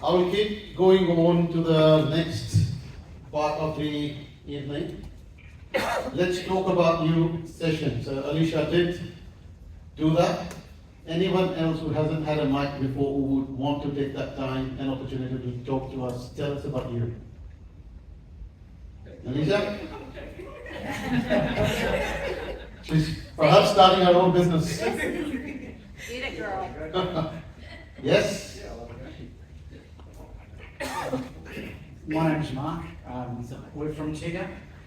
I will keep going on to the next part of the evening. Let's talk about new sessions. Alicia did do that. Anyone else who hasn't had a mic before who would want to take that time and opportunity to talk to us, tell us about you. Alicia? She's perhaps starting her own business. Eat it, girl. Yes? My name's Mark. We're from TIGA,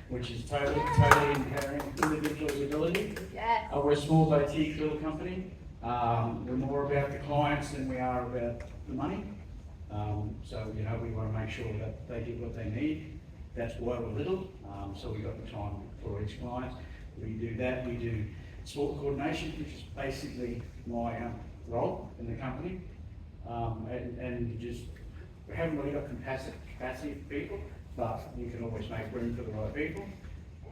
which is totally empowering individuals' ability. Yes. We're a small boutique little company. We're more about the clients than we are about the money. So, we want to make sure that they get what they need. That's why we're little. So we've got the time for each client. We do that. We do sport coordination, which is basically my role in the company. We haven't really got capacity for people, but you can always make room for the right people.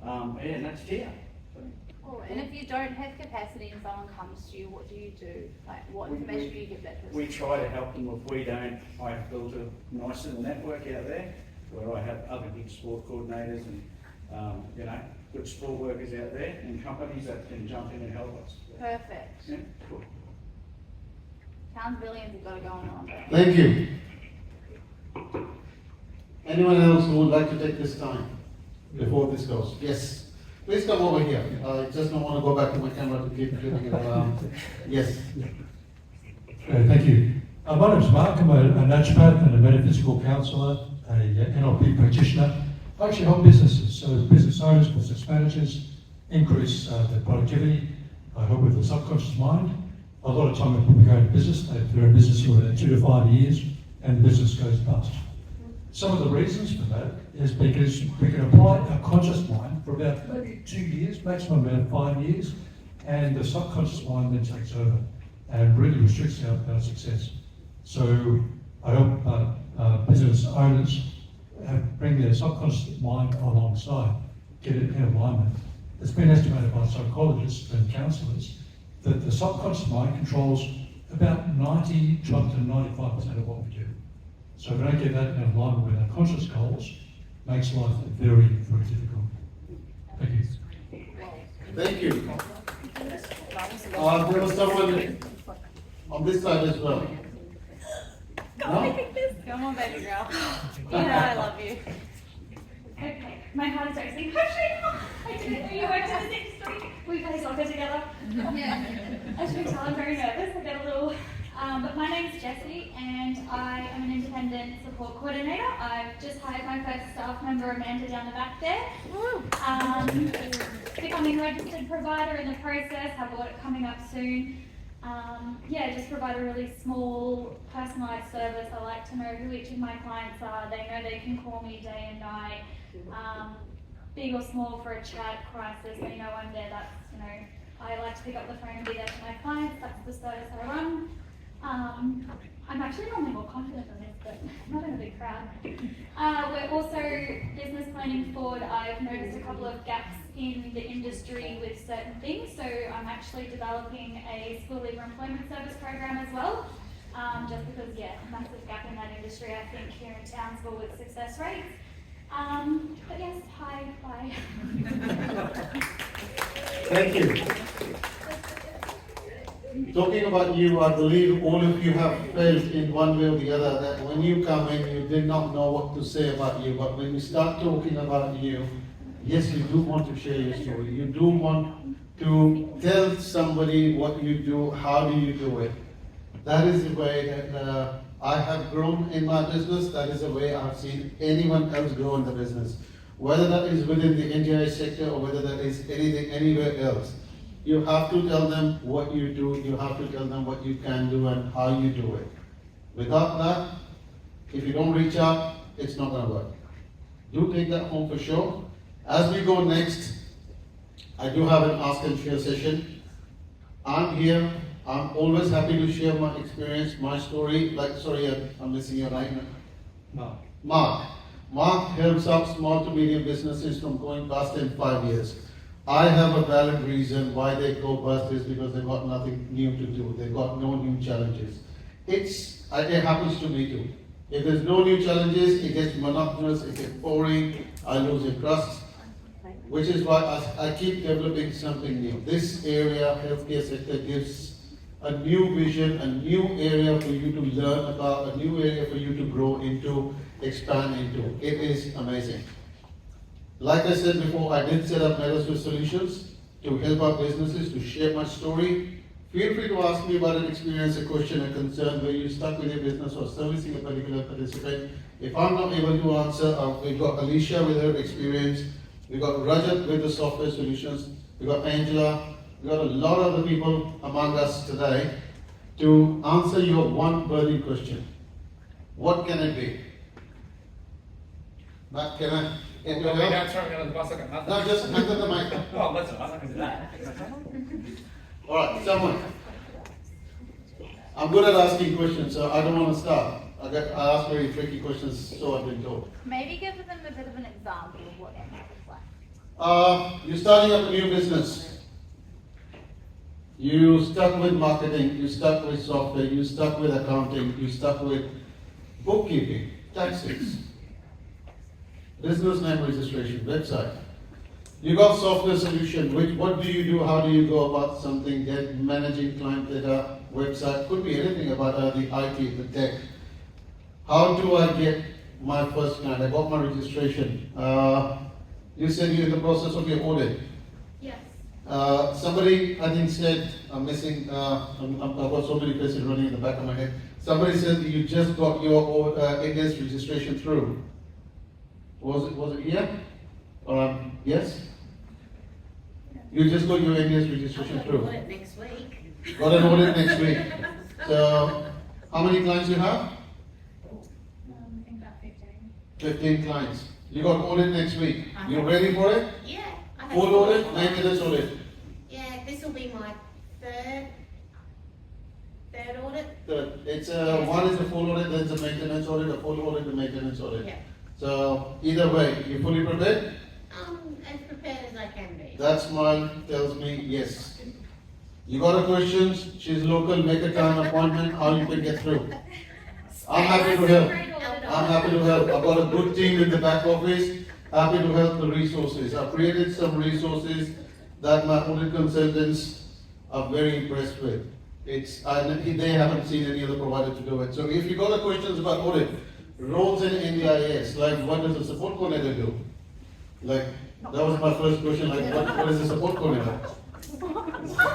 And that's here. Oh, and if you don't have capacity and someone comes to you, what do you do? Like, what information do you give that person? We try to help them. If we don't, I have built a nice little network out there where I have other good sport coordinators and good sport workers out there and companies that can jump in and help us. Perfect. Yeah, cool. Townsvillians have got to go on. Thank you. Anyone else who would like to take this time before this goes? Yes. Please come over here. I just don't want to go back to my camera to keep flipping it around. Yes. Thank you. My name is Mark. I'm a naturopath and a metaphysical counsellor, a NLP practitioner. I actually help businesses, so business owners, business managers, increase their productivity. I help with the subconscious mind. A lot of time when people go into business, they're in business for 2 to 5 years, and the business goes bust. Some of the reasons for that is because we can apply a conscious mind for about maybe 2 years, maximum about 5 years, and the subconscious mind then takes over and really restricts our success. So I help business owners bring their subconscious mind alongside, get it in alignment. It's been estimated by psychologists and counsellors that the subconscious mind controls about 90 to up to 95% of what we do. So if we don't get that in alignment with our conscious goals, it makes life very, very difficult. Thank you. Thank you. There was someone on this side as well. No? Come on, baby girl. You know I love you. Okay, my heart is racing. I didn't know you worked in this industry. We play soccer together. As you can tell, I'm very nervous. I get a little. But my name's Jessie, and I am an independent support coordinator. I've just hired my first staff member, Amanda, down the back there. Becoming a registered provider in the process. Have a lot coming up soon. Just provide a really small, personalised service. I like to know who each of my clients are. They know they can call me day and night, big or small, for a chat, crisis. They know I'm there. That's, I like to pick up the phone and be there for my clients. That's the service I run. I'm actually normally more confident than this, but not in a big crowd. We're also business planning forward. I've noticed a couple of gaps in the industry with certain things, so I'm actually developing a school leaver employment service program as well, just because, massive gap in that industry, I think, here in Townsville with success rates. But yes, hi, bye. Thank you. Talking about you, I believe all of you have felt in one way or the other that when you come in, you did not know what to say about you, but when you start talking about you, yes, you do want to share your story. You do want to tell somebody what you do, how do you do it. That is the way that I have grown in my business. That is the way I've seen anyone else grow in the business. Whether that is within the NDIS sector or whether that is anything anywhere else. You have to tell them what you do, you have to tell them what you can do and how you do it. Without that, if you don't reach out, it's not going to work. Do take that home for sure. As we go next, I do have an ask and share session. I'm here. I'm always happy to share my experience, my story. I'm missing your name. Mark. Mark helps out small to medium businesses from going bust in 5 years. I have a valid reason why they go bust is because they've got nothing new to do. They've got no new challenges. It happens to me too. If there's no new challenges, it gets monotonous, it gets boring, I lose interest. Which is why I keep developing something new. This area, healthcare sector, gives a new vision, a new area for you to learn about, a new area for you to grow into, expand into. It is amazing. Like I said before, I did set up Matters with Solutions to help out businesses, to share my story. Feel free to ask me about an experience, a question, a concern where you stuck with your business or servicing a particular participant. If I'm not able to answer, we've got Alicia with her experience. We got Rajat with the software solutions. We got Angela. We got a lot of the people among us today to answer your one burning question. What can it be? Matt, can I get your help? Don't throw me under the bus, I got nothing. No, just hand them the mic. Oh, that's all right, I can do that. All right, someone. I'm good at asking questions, so I don't want to start. I ask very tricky questions, so I've been told. Maybe give them a bit of an example of what that might look like. You're starting up a new business. You stuck with marketing, you stuck with software, you stuck with accounting, you stuck with bookkeeping, taxes, business name registration, website. You got software solution, what do you do, how do you go about something, managing client data, website, could be anything about the IT, the tech. How do I get my first client? I got my registration. You said you're in the process of your audit. Yes. Somebody, I think, said, I'm missing, I've got so many places running in the back of my head. Somebody said that you just got your NDIS registration through. Was it here? Yes? You just got your NDIS registration I've got through. an audit next week. Got an audit next week. So, how many clients you have? I think about 15. 15 clients. You got audit next week. You ready for it? Yeah. I have Full four audit, clients. maintenance audit. Yeah, this will be my third audit. It's one is a full audit, then it's a maintenance audit, a full audit, a maintenance audit. Yeah. So either way, you fully prepared? As prepared as I can be. That smile tells me yes. You got a questions? She's local. Make a time appointment. How you can get through? I'm happy to help. I'm happy to help. I've got a good team in the back office. Happy to help the resources. I've created some resources that my audit consultants are very impressed with. They haven't seen any other provider to do it. So if you got a questions about audit, roles in NDIS, like what does a support coordinator do? Like, that was my first question, like what is a support coordinator?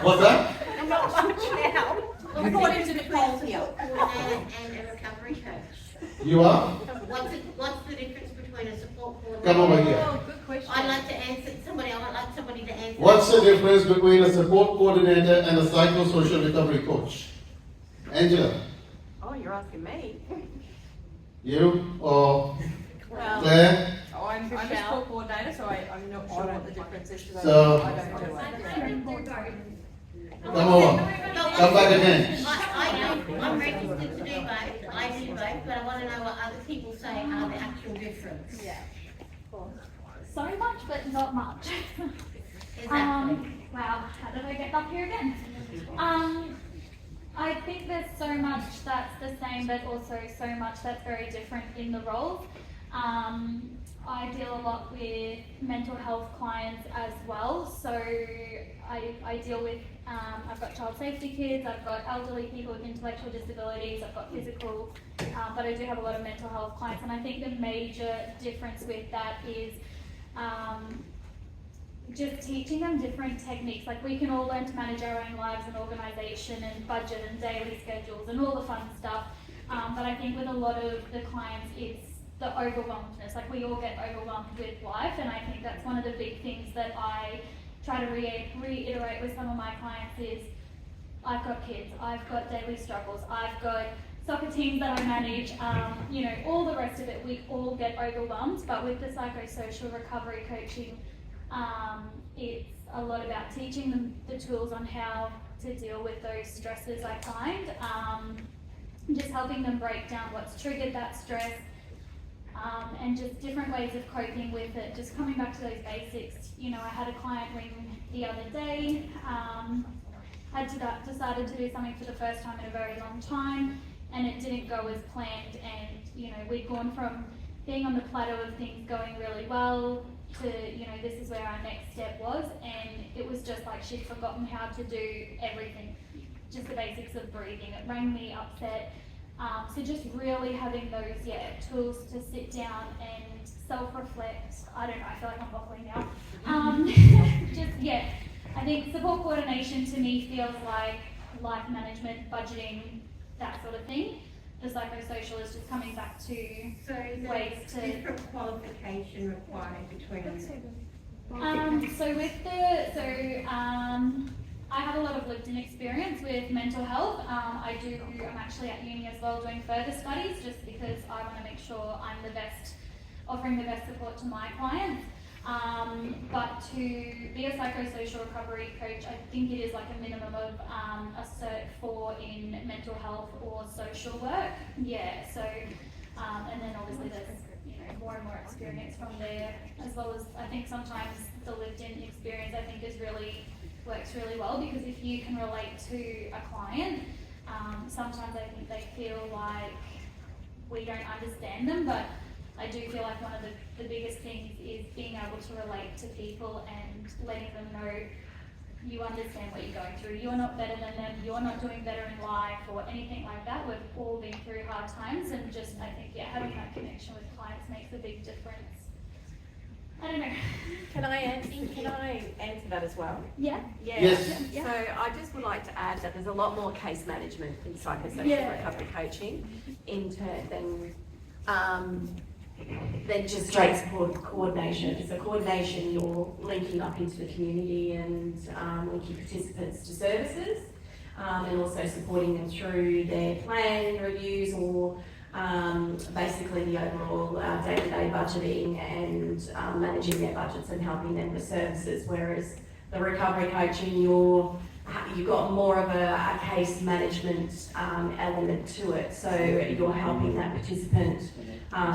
What's that? Not much now. According to the coordinator and a recovery coach. You are? What's the difference between a support coordinator? Come over here. Oh, good question. I'd like to answer I'd like somebody to answer. What's the difference between a support coordinator and a psychosocial recovery coach? Angela, Oh, you're asking me? you or Well, Claire? I'm a sport coordinator, so I'm not sure what the difference is, because So- I don't do it. Come over. Come back again. I'm registered to do both, I do both, but I want to know what other people say are the actual difference. Yeah. Cool. So much, but not much. Exactly. Wow, how did I get up here again? I think there's so much that's the same, but also so much that's very different in the roles. I deal a lot with mental health clients as well, so I deal with, I've got child safety kids, I've got elderly people with intellectual disabilities, I've got physical, but I do have a lot of mental health clients, and I think the major difference with that is just teaching them different techniques. Like, we can all learn to manage our own lives and organisation and budget and daily schedules and all the fun stuff, but I think with a lot of the clients it's the overwhelmedness. Like, we all get overwhelmed with life, and I think that's one of the big things that I try to reiterate with some of my clients is, I've got kids, I've got daily struggles, I've got soccer teams that I manage, all the rest of it, we all get overwhelmed, but with the psychosocial recovery coaching, it's a lot about teaching them the tools on how to deal with those stresses, I find, just helping them break down what's triggered that stress, and just different ways of coping with it. Just coming back to those basics, I had a client ring the other day, had decided to do something for the first time in a very long time, and it didn't go as planned, and we'd gone from being on the plateau of things going really well to, this is where our next step was, and it was just like she'd forgotten how to do everything, just the basics of breathing. It rang me upset. So just really having those, tools to sit down and self-reflect. I don't know, I feel like I'm waffling now. I think support coordination to me feels like life management, budgeting, that sort of thing. The psychosocial is just coming back to So is there ways to... different qualification required between them? I have a lot of lived-in experience with mental health. I'm actually at uni as well doing further studies just because I want to make sure I'm offering the best support to my clients. But to be a psychosocial recovery coach, I think it is like a minimum of a Cert 4 in mental health or social work. And then obviously there's more and more experience from there, as well as I think sometimes the lived-in experience I think works really well, because if you can relate to a client, sometimes I think they feel like we don't understand them, but I do feel like one of the biggest things is being able to relate to people and letting them know you understand what you're going through. You're not better than them, you're not doing better in life or anything like that. We've all been through hard times, and just I think having that connection with clients makes a big difference. I don't know. Can I answer that as well? Yeah? Yes. So I just would like to add that there's a lot more case management in psychosocial recovery coaching than just straight support coordination. So coordination, you're linking up into the community and linking participants to services, and also supporting them through their plan reviews or basically the overall day-to-day budgeting and managing their budgets and helping them with services. Whereas the recovery coaching, you've got more of a case management element to it. So you're helping that participant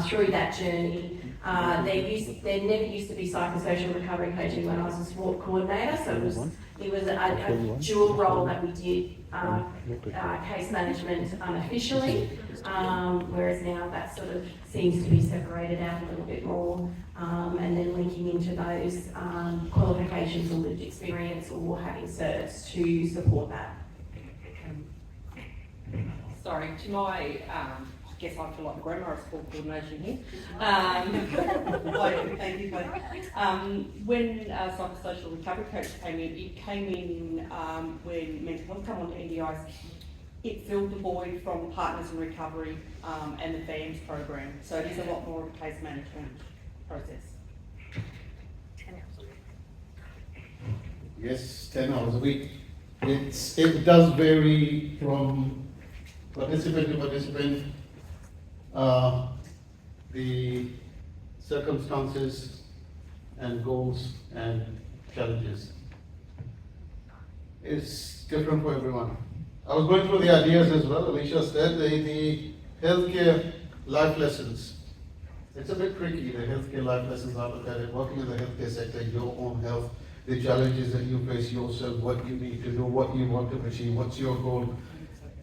through that journey. There never used to be psychosocial recovery coaching when I was a support coordinator, so it was a dual role that we did, case management unofficially, whereas now that sort of seems to be separated out a little bit more, and then linking into those qualifications or lived experience or having certs to support that. Sorry, to my, I guess I feel like grandma of support coordination here. Thank you, but when psychosocial recovery coach came in, it came in when mental health came onto NDIS. It filled the void from Partners in Recovery and the FAMS program. So it is a lot more of a case management process. 10 hours a week. Yes, 10 hours a week. It does vary from participant to participant. The circumstances and goals and challenges is different for everyone. I was going through the ideas as well. Alicia said the healthcare life lessons. It's a bit tricky, the healthcare life lessons. I look at it, working in the healthcare sector, your own health, the challenges that you face yourself, what you need to do, what you want to achieve, what's your goal.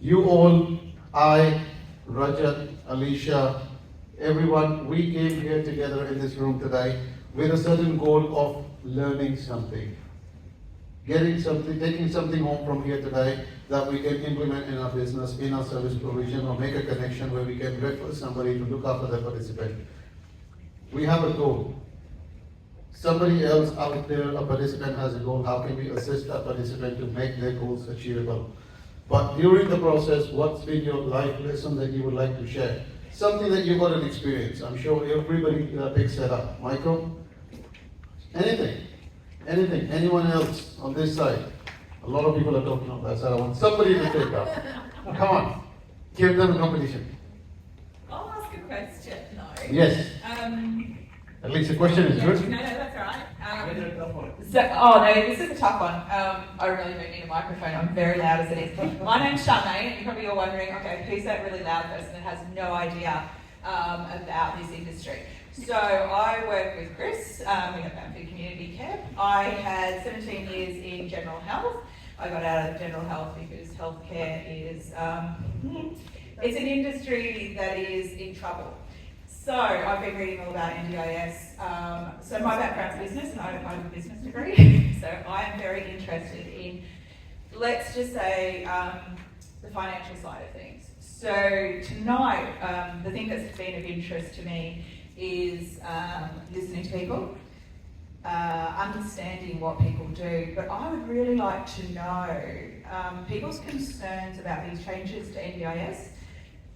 You all, I, Rajat, Alicia, everyone, we came here together in this room today with a certain goal of learning something. Getting something, taking something home from here today that we can implement in our business, in our service provision, or make a connection where we can refer somebody to look after the participant. We have a goal. Somebody else out there, a participant has a goal. How can we assist that participant to make their goals achievable? But during the process, what's been your life lesson that you would like to share? Something that you got an experience. I'm sure everybody picks that up. Michael? Anything? Anything? Anyone else on this side? A lot of people are talking on that side. I want somebody to take up. Come on. Give them a competition. I'll ask a question, though. Yes. At least the question is good. No, that's all right. No, this is a tough one. I really don't need a microphone. I'm very loud as it is. My name's Charmaine, and you're probably all wondering, okay, who's that really loud person that has no idea about this industry? So I work with Chris. We have Banfield Community Care. I had 17 years in general health. I got out of general health because healthcare is It's an industry that is in trouble. So I've been reading all about NDIS. So my background's business, and I have a business degree. So I am very interested in, let's just say, the financial side of things. So tonight, the thing that's been of interest to me is listening to people, understanding what people do. But I would really like to know people's concerns about these changes to NDIS.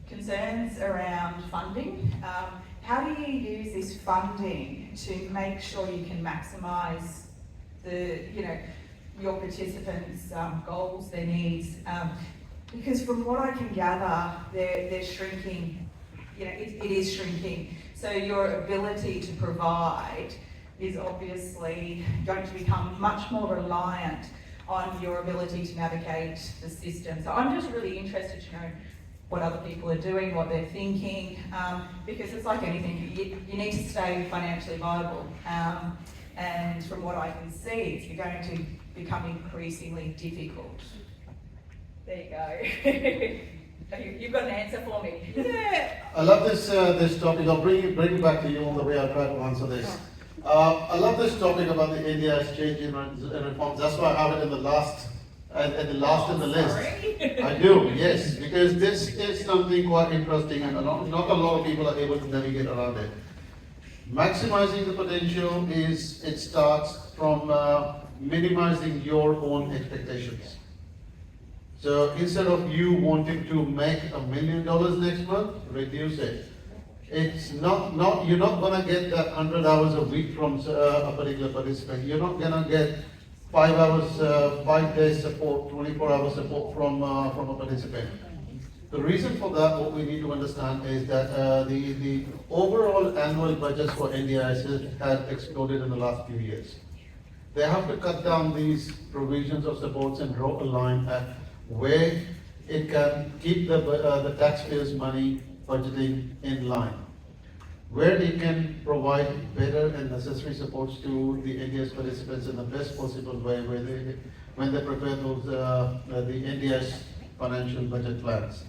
Concerns around funding. How do you use this funding to make sure you can maximise your participants' goals, their needs? Because from what I can gather, they're shrinking. It is shrinking. So your ability to provide is obviously going to become much more reliant on your ability to navigate the system. So I'm just really interested to know what other people are doing, what they're thinking, because it's like anything, you need to stay financially viable. And from what I can see, it's going to become increasingly difficult. There you go. You've got an answer for me. Yeah. I love this topic. I'll bring it back to you on the way I try to answer this. I love this topic about the NDIS change in reforms. That's why I have it in the last. At the last in the list. I do, yes, because this is something quite interesting and not a lot of people are able to navigate around it. Maximizing the potential it starts from minimizing your own expectations. So instead of you wanting to make $1 million next month, reduce it. It's not you're not gonna get that 100 hours a week from a particular participant. You're not gonna get 5 hours, 5 days support, 24 hours support from a participant. The reason for that, what we need to understand is that the overall annual budgets for NDIS have exploded in the last few years. They have to cut down these provisions of supports and draw a line at where it can keep the taxpayers' money budgeting in line, where it can provide better and necessary supports to the NDIS participants in the best possible way when they prepare those the NDIS financial budget plans.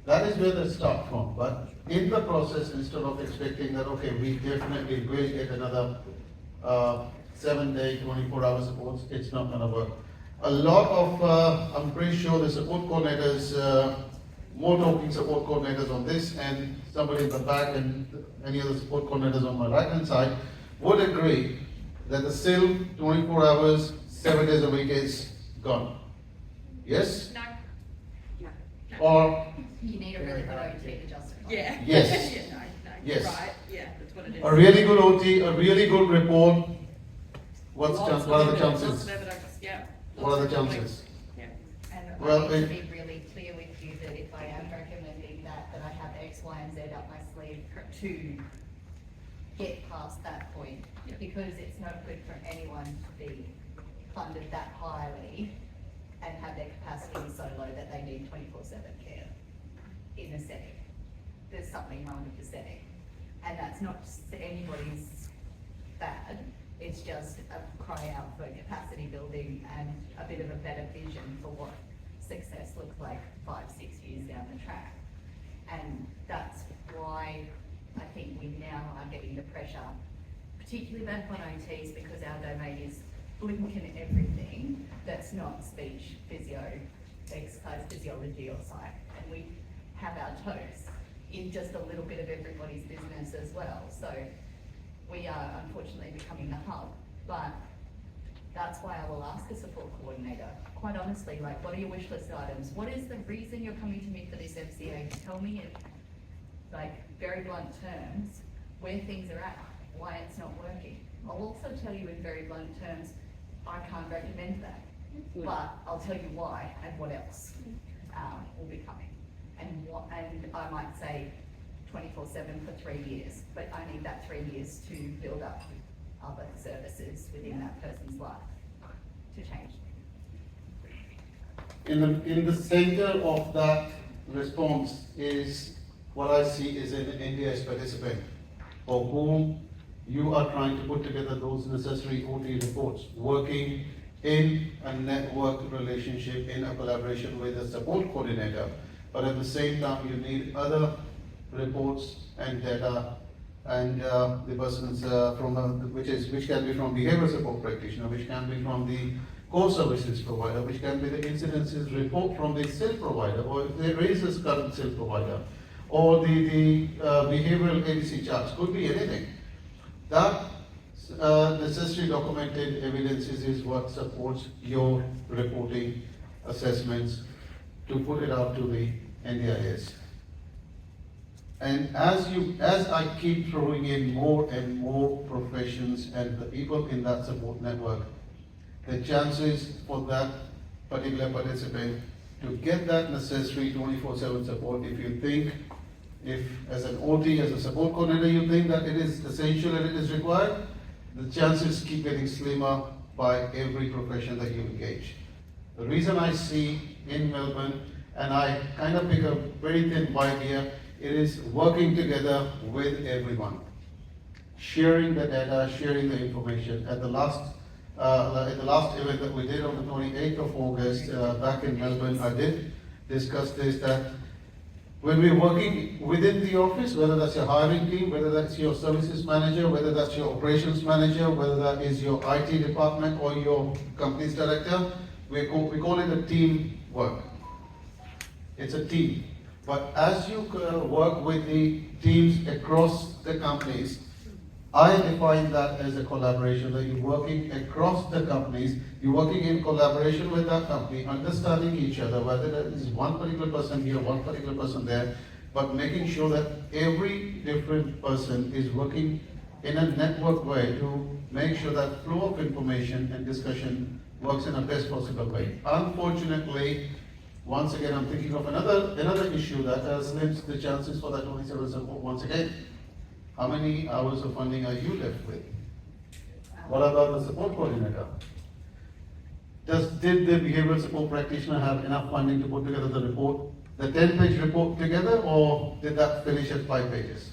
That is where they start from. But in the process, instead of expecting that, okay, we definitely will get another 7-day, 24-hour supports, it's not going to work. A lot of, I'm pretty sure the support coordinators, more talking support coordinators on this, and somebody in the back and any other support coordinators on my right hand side would agree that the SIL 24 hours, 7 days a week is gone. Yes? No. Or You need a really good OT to justify. Yeah. Yes. Yeah, no, Yes. Right, yeah, that's what it is. a really good OT, a really good report. What are the Lots chances? of evidence, yeah. What are the chances? Yeah. And Well, I need it- to be really clear with you that if I am recommending that I have X, Y, and Z up my sleeve to get past that point. Yeah. Because it's no good for anyone to be funded that highly and have their capacity so low that they need 24/7 care in a setting. There's something wrong with the setting. And that's not anybody's bad. It's just a cry out for capacity building and a bit of a better vision for what success looks like 5-6 years down the track. And that's why I think we now are getting the pressure, particularly back on OTs, because our domain is blinking everything that's not speech, physio, exercise physiology or psych. And we have our toes in just a little bit of everybody's business as well. So we are unfortunately becoming the hub, but that's why I will ask a support coordinator, quite honestly, like, what are your wish list items? What is the reason you're coming to me for this FCA? Tell me in, like, very blunt terms, where things are at, why it's not working. I'll also tell you in very blunt terms, I can't recommend that, but I'll tell you why and what else will be coming. And I might say 24/7 for 3 years, but I need that 3 years to build up other services within that person's life to change. In the center of that response is what I see is an NDIS participant for whom you are trying to put together those necessary OT reports, working in a network relationship, in a collaboration with a support coordinator but at the same time, you need other reports and data, and the persons which can be from behavioral support practitioner, which can be from the core services provider, which can be the incidences report from the SIL provider, or if there is a current SIL provider, or the behavioral ADC charts, could be anything. That necessary documented evidences is what supports your reporting assessments to put it out to the NDIS. And as I keep throwing in more and more professions and the people in that support network, the chances for that particular participant to get that necessary 24/7 support, if as an OT, as a support coordinator, you think that it is essential and it is required, the chances keep getting slimmer by every profession that you engage. The reason I see in Melbourne, and I kind of pick a very thin white here, it is working together with everyone. Sharing the data, sharing the information. At the last event that we did on the 28th of August back in Melbourne, I did discuss this, that when we're working within the office, whether that's your hiring team, whether that's your services manager, whether that's your operations manager, whether that is your IT department or your company's director, we call it a team work. It's a team. But as you work with the teams across the companies, I define that as a collaboration, that you're working across the companies, you're working in collaboration with that company, understanding each other, whether that is one particular person here, one particular person there, but making sure that every different person is working in a network way to make sure that flow of information and discussion works in the best possible way. Unfortunately, once again, I'm thinking of another issue that limits the chances for that 27 support once again. How many hours of funding are you left with? What about the support coordinator? Did the behavioral support practitioner have enough funding to put together the report, the 10-page report together, or did that finish at 5 pages?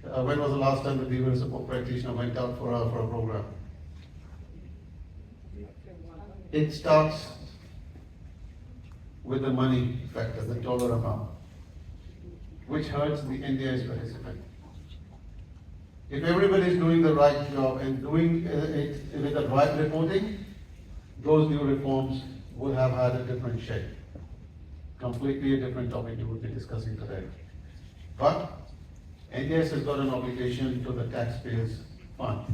When was the last time the behavioral support practitioner went out for a program? It starts with the money factor, the dollar amount, which hurts the NDIS participant. If everybody is doing the right job and doing it with the right reporting, those new reforms would have had a different shape. Completely a different topic we would be discussing today. But NDIS has got an obligation to the taxpayers' fund.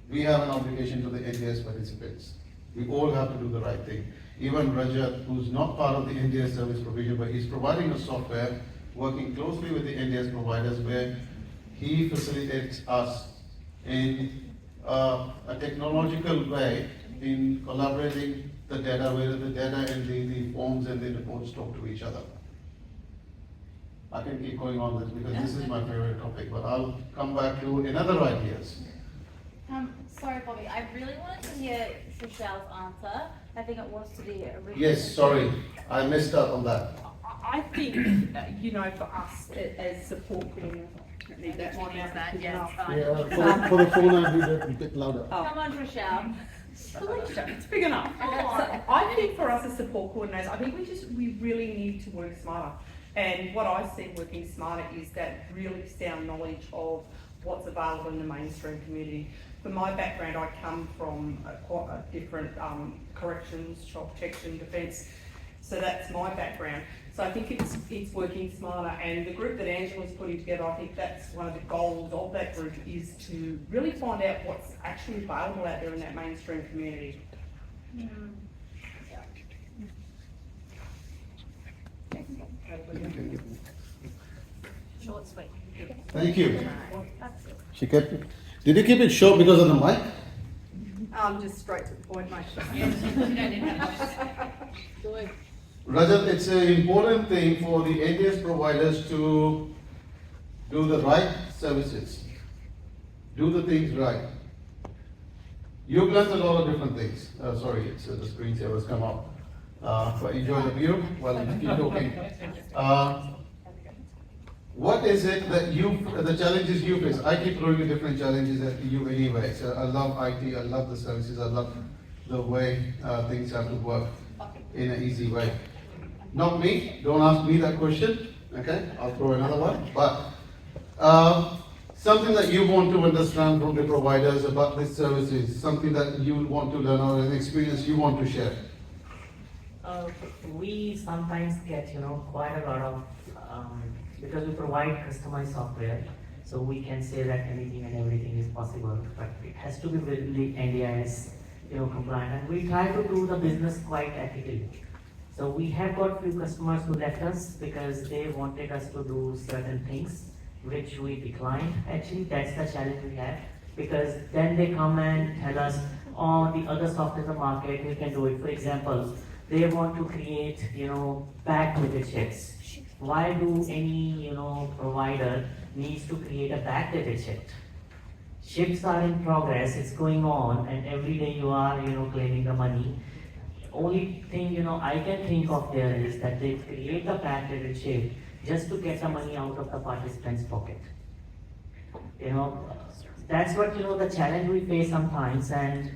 We have an obligation to the NDIS participants. We all have to do the right thing. Even Rajat, who's not part of the NDIS service provision, but he's providing a software, working closely with the NDIS providers, where he facilitates us in a technological way in collaborating the data, where the data and the forms and the reports talk to each other. I can keep going on this because this is my favorite topic, but I'll come back to another ideas. Sorry, Bobby, I really wanted to hear Trishell's answer. I think it was to the original. Yes, sorry, I missed out on that. I think, for us as support coordinators, that might Use that, be yeah, enough. it's fine. Yeah, for the phone, I'll be a bit louder. Come on, Trishell. It's big enough. So I think for us as support coordinators, I think we really need to work smarter. And what I see working smarter is that really sound knowledge of what's available in the mainstream community. For my background, I come from quite a different corrections, child protection, defence. So that's my background. So I think it's working smarter, and the group that Angela's putting together, I think that's one of the goals of that group, is to really find out what's actually available out there in that mainstream community. Short, sweet. Thank you. She kept it. Did you keep it short because of the mic? Just straight to the point, mate. Rajat, it's an important thing for the NDIS providers to do the right services, do the things right. You've learned a lot of different things. Sorry, it's the screensaver's come up. But enjoy the view while you keep talking. What is it that the challenges you face? I keep throwing you different challenges at you anyway. So I love IT, I love the services, I love the way things have to work in an easy way. Not me, don't ask me that question, okay? I'll throw another one. But something that you want to understand from the providers about this services, something that you want to learn or an experience you want to share. We sometimes get, quite a lot of, because we provide customized software, so we can say that anything and everything is possible, but it has to be within the NDIS, compliant, and we try to do the business quite ethically. So we have got few customers who left us because they wanted us to do certain things, which we declined. Actually, that's the challenge we have, because then they come and tell us, oh, the other software in the market, we can do it. For example, they want to create, backdated ships. Why do any, provider needs to create a backdated ship? Ships are in progress, it's going on, and every day you are, claiming the money. Only thing, I can think of there is that they create a backdated ship just to get the money out of the participant's pocket. That's what, the challenge we face sometimes, and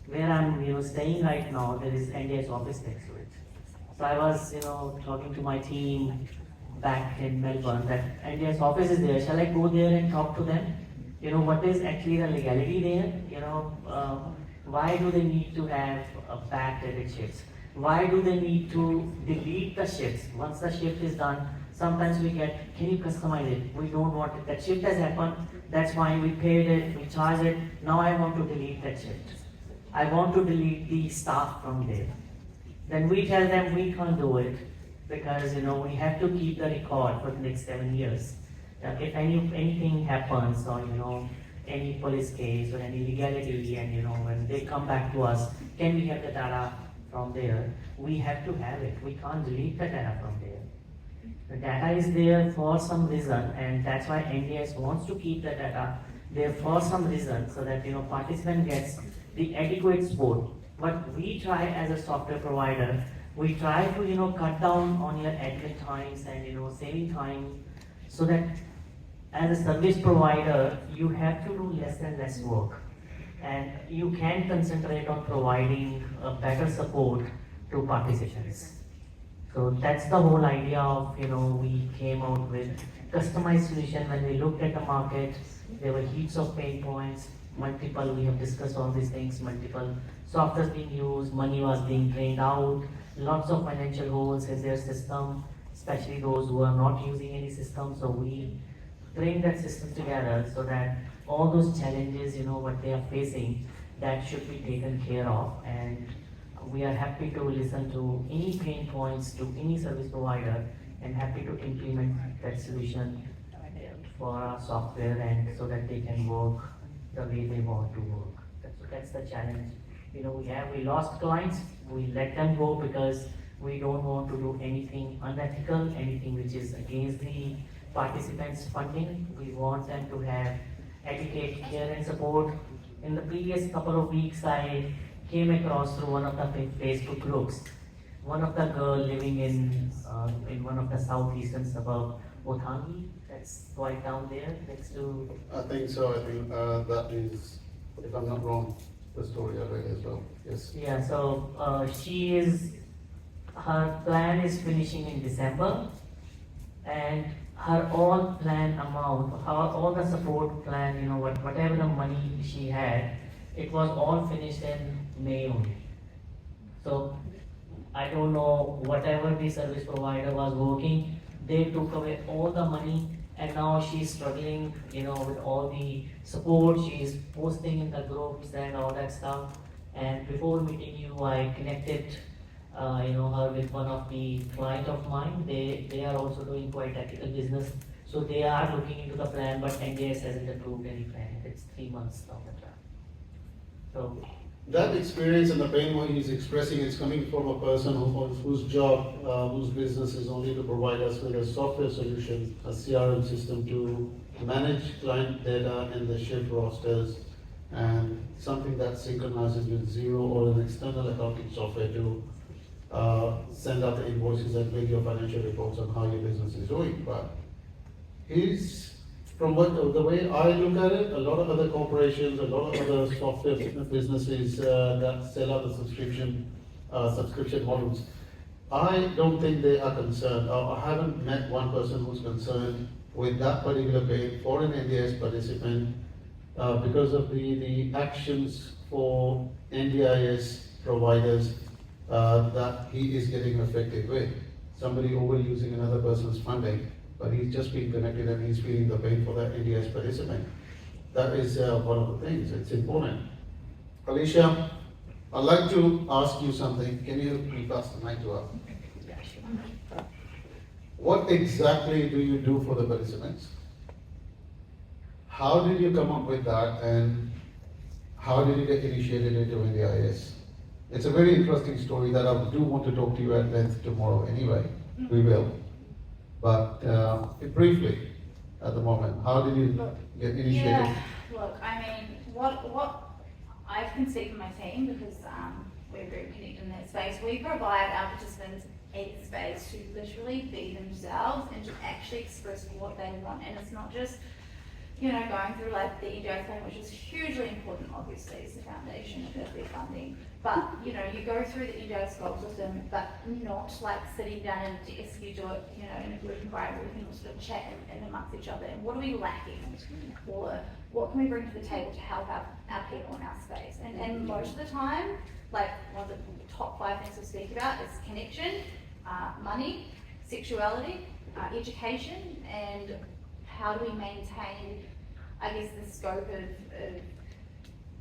where I'm, staying right now, there is NDIS office next to it. So I was, talking to my team back in Melbourne that NDIS office is there. Shall I go there and talk to them? What is actually the legality there? Why do they need to have a backdated ships? Why do they need to delete the ships? Once the shift is done, sometimes we get, can you customize it? We don't want it. That shift has happened, that's fine, we paid it, we charged it, now I want to delete that shift. I want to delete the staff from there. Then we tell them we can't do it because we have to keep the record for the next 7 years. If anything happens or any police case or any legality, and when they come back to us, can we have the data from there? We have to have it. We can't delete the data from there. The data is there for some reason, and that's why NDIS wants to keep the data there for some reason, so that participant gets the adequate support. But we try as a software provider, we try to cut down on your admin times and saving time, so that as a service provider you have to do less and less work, and you can concentrate on providing a better support to participants. So that's the whole idea of we came out with customized solution. When we looked at the market, there were heaps of pain points, multiple, we have discussed all these things, multiple softwares being used, money was being drained out, lots of financial holes in their system, especially those who are not using any system. So we bring that system together so that all those challenges, what they are facing, that should be taken care of. And we are happy to listen to any pain points to any service provider, and happy to implement that solution for our software, and so that they can work the way they want to work. That's the challenge. We lost clients, we let them go because we don't want to do anything unethical, anything which is against the participants' funding. We want them to have adequate care and support. In the previous couple of weeks, I came across through one of the Facebook groups, one of the girl living in one of the southeastern suburb, Othangi, that's right down there next to. I think so. I think that is, if I'm not wrong, the story I read as well. Yes. Yeah. So her plan is finishing in December, and her all plan amount, all the support plan, whatever the money she had, it was all finished in May only. So I don't know, whatever the service provider was working, they took away all the money, and now she's struggling, with all the support. She's posting in the groups and all that stuff. And before meeting you, I connected, her with one of the client of mine. They are also doing quite ethical business, so they are looking into the plan, but NDIS hasn't approved any plan. It's 3 months down the track. So that experience and the pain what he's expressing is coming from a person whose job, whose business is only to provide us with a software solution, a CRM system to manage client data and the shift rosters, and something that synchronizes with Xero or an external accounting software to send out the invoices and make your financial reports on how your business is doing. But from the way I look at it, a lot of other corporations, a lot of other software businesses that sell out the subscription models, I don't think they are concerned, or I haven't met one person who's concerned with that particular pay for an NDIS participant because of the actions for NDIS providers that he is getting affected with. Somebody overusing another person's funding, but he's just being connected and he's feeling the pain for that NDIS participant. That is one of the things, it's important. Alicia, I'd like to ask you something. Can you please pass the mic to her? What exactly do you do for the participants? How did you come up with that, and how did you get initiated into NDIS? It's a very interesting story that I do want to talk to you at length tomorrow anyway. We will. But briefly, at the moment, how did you get initiated? Yeah, look, I mean, what I can speak for my team because we're very connected in that space. We provide our participants a space to literally be themselves and to actually express what they want. And it's not just, you know, going through like the NDIS plan, which is hugely important, obviously, it's the foundation of their funding. But, you know, you go through the NDIS goal system, but not like sitting down and desk, you do it, you know, in a group environment where we can sort of chat and amongst each other. And what are we lacking? Or what can we bring to the table to help our people in our space? And most of the time, like one of the top 5 things we speak about is connection, money, sexuality, education, and how do we maintain, I guess, the scope of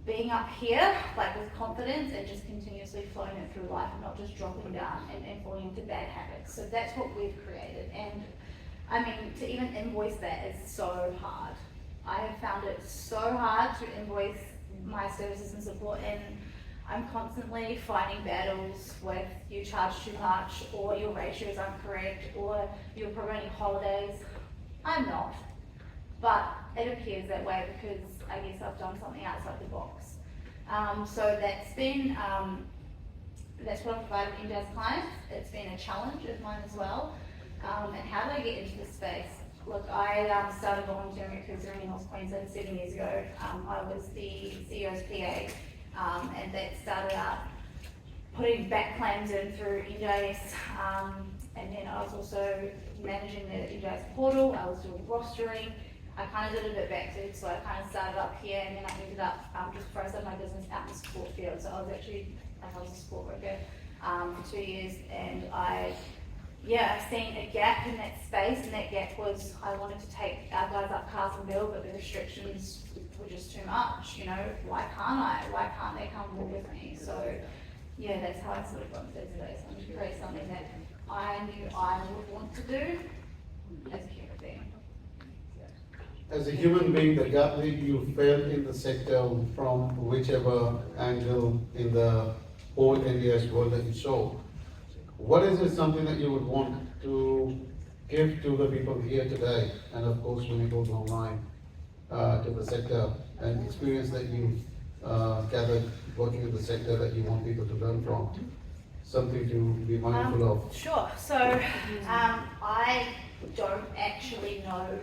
being up here, like with confidence and just continuously flowing it through life and not just dropping down and falling into bad habits. So that's what we've created. And I mean, to even invoice that is so hard. I have found it so hard to invoice my services and support, and I'm constantly fighting battles with you charge too much, or your ratios aren't correct, or you're promoting holidays. I'm not, but it appears that way because I guess I've done something outside the box. So that's been, that's what I've provided NDIS clients. It's been a challenge of mine as well. And how did I get into this space? Look, I started volunteering at Cruiser in North Queensland 7 years ago. I was the CEO's PA, and that started out putting back claims in through NDIS, and then I was also managing the NDIS portal. I was doing rostering. I kind of did a bit backseat, so I kind of started up here, and then I ended up just before I started my business out in the support field. So I was actually, I was a support worker for 2 years, and I've seen a gap in that space, and that gap was I wanted to take our guys up Carsonville, but the restrictions were just too much. You know, why can't I? Why can't they come walk with me? So yeah, that's how I sort of got into this today. So I'm to create something that I knew I would want to do as a human being. As a human being, the gap that you felt in the sector from whichever angle in the whole NDIS world that you saw, what is it something that you would want to give to the people here today, and of course when it goes online, to the sector, and experience that you gathered working in the sector that you want people to learn from? Something to be mindful of. Sure. So I don't actually know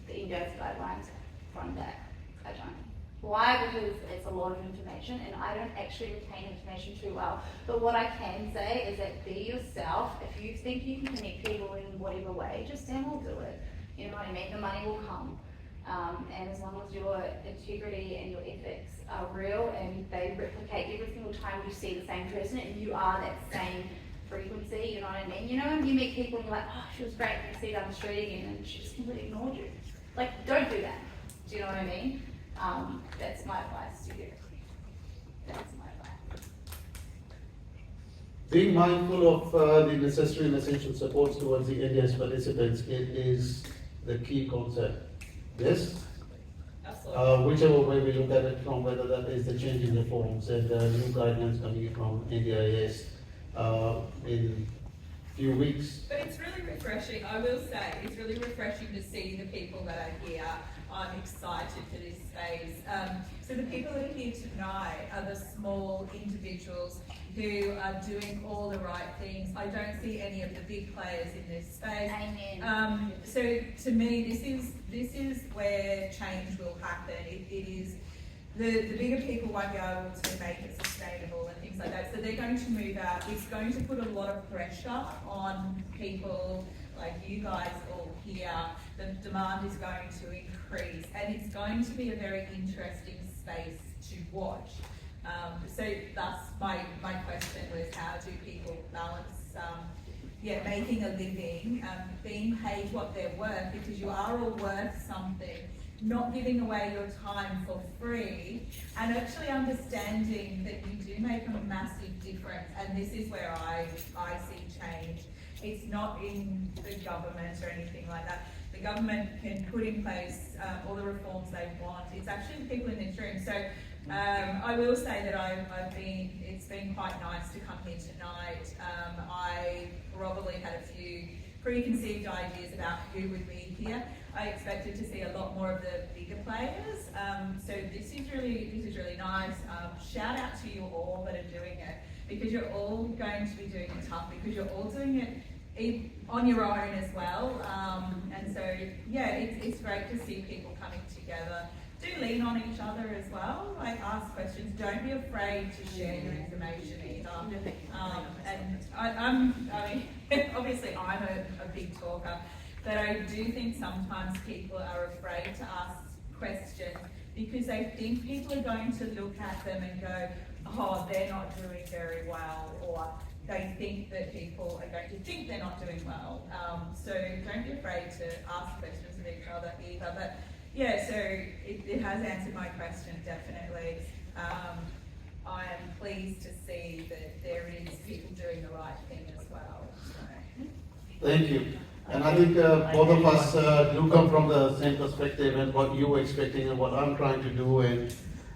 the NDIS guidelines from that. I don't. Why? Because it's a lot of information and I don't actually retain information too well. But what I can say is that be yourself. If you think you can connect people in whatever way, just then we'll do it. You know what I mean? The money will come. And as long as your integrity and your ethics are real and they replicate every single time you see the same person and you are that same frequency, you know what I mean? You know when you meet people and you're like, oh, she was great, and you see her down the street again and she just completely ignored you. Like, don't do that. Do you know what I mean? That's my advice to you. That's my advice. Being mindful of the necessary and essential supports towards the NDIS participants, it is the key concept. Yes? Whichever way we look at it from, whether that is the change in the forms and new guidelines coming from NDIS in few weeks. But it's really refreshing, I will say, it's really refreshing to see the people that are here. I'm excited for this space. So the people that are here tonight are the small individuals who are doing all the right things. I don't see any of the big players in this space. Amen. So to me, this is where change will happen. It is the bigger people won't be able to make it sustainable and things like that. So they're going to move out. It's going to put a lot of pressure on people like you guys all here. The demand is going to increase, and it's going to be a very interesting space to watch. So that's my question was, how do people balance making a living, being paid what they're worth, because you are all worth something, not giving away your time for free, and actually understanding that you do make a massive difference. And this is where I see change. It's not in the government or anything like that. The government can put in place all the reforms they want. It's actually the people in this room. So I will say that it's been quite nice to come here tonight. I probably had a few preconceived ideas about who would be here. I expected to see a lot more of the bigger players. So this is really nice. Shout out to you all that are doing it, because you're all going to be doing it tough, because you're all doing it on your own as well. And so, yeah, it's great to see people coming together. Do lean on each other as well, like ask questions. Don't be afraid to share your information either. And obviously I'm a big talker, but I do think sometimes people are afraid to ask questions because they think people are going to look at them and go, oh, they're not doing very well, or they think that people are going to think they're not doing well. So don't be afraid to ask questions of each other either. But yeah, so it has answered my question, definitely. I am pleased to see that there is people doing the right thing as well. So. Thank you. And I think both of us do come from the same perspective, and what you were expecting and what I'm trying to do, and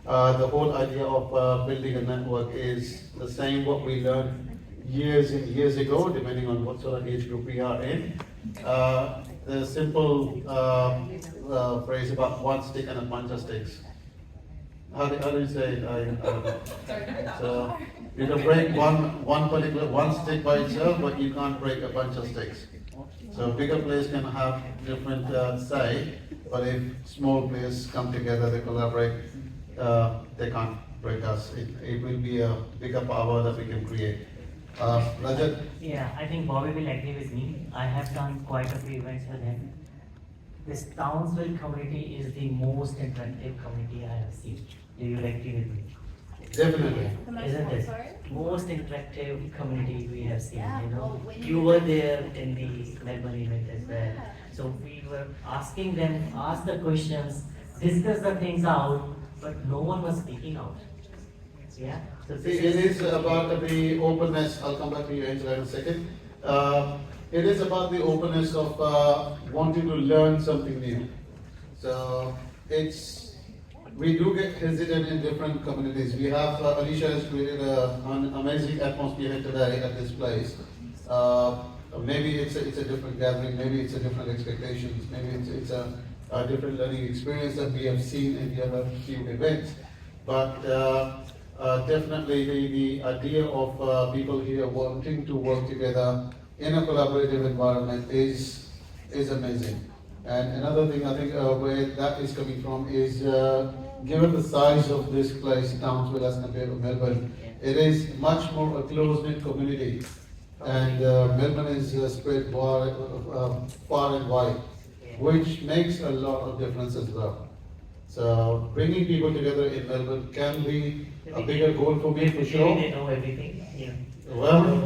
the whole idea of building a network is the same what we learned years and years ago, depending on what sort of age group we are in. The simple phrase about one stick and a bunch of sticks. How do you say it? I don't know. So you can break one stick by itself, but you can't break a bunch of sticks. So bigger players can have different say, but if small players come together, they collaborate, they can't break us. It will be a bigger power that we can create. Rajat? Yeah, I think Bobby will agree with me. I have done quite a few events with him. This Townsville community is the most interactive community I have seen. Do you agree with me? Definitely. Isn't it? Most interactive community we have seen, you know. You were there in the Melbourne event as well. So we were asking them, ask the questions, discuss the things out, but no one was speaking out. Yeah. So See, it is about the openness. I'll come back to you, Angela, in a second. It is about the openness of wanting to learn something new. So we do get hesitant in different communities. We have, Alicia has created an amazing atmosphere here today at this place. Maybe it's a different gathering, maybe it's a different expectations, maybe it's a different learning experience that we have seen in the other few events. But definitely the idea of people here wanting to work together in a collaborative environment is amazing. And another thing I think where that is coming from is given the size of this place, Townsville, as compared to Melbourne, it is much more a close-knit community. And Melbourne is spread far and wide, which makes a lot of difference as well. So bringing people together in Melbourne can be a bigger goal for me, for sure. They know everything. Yeah. Well,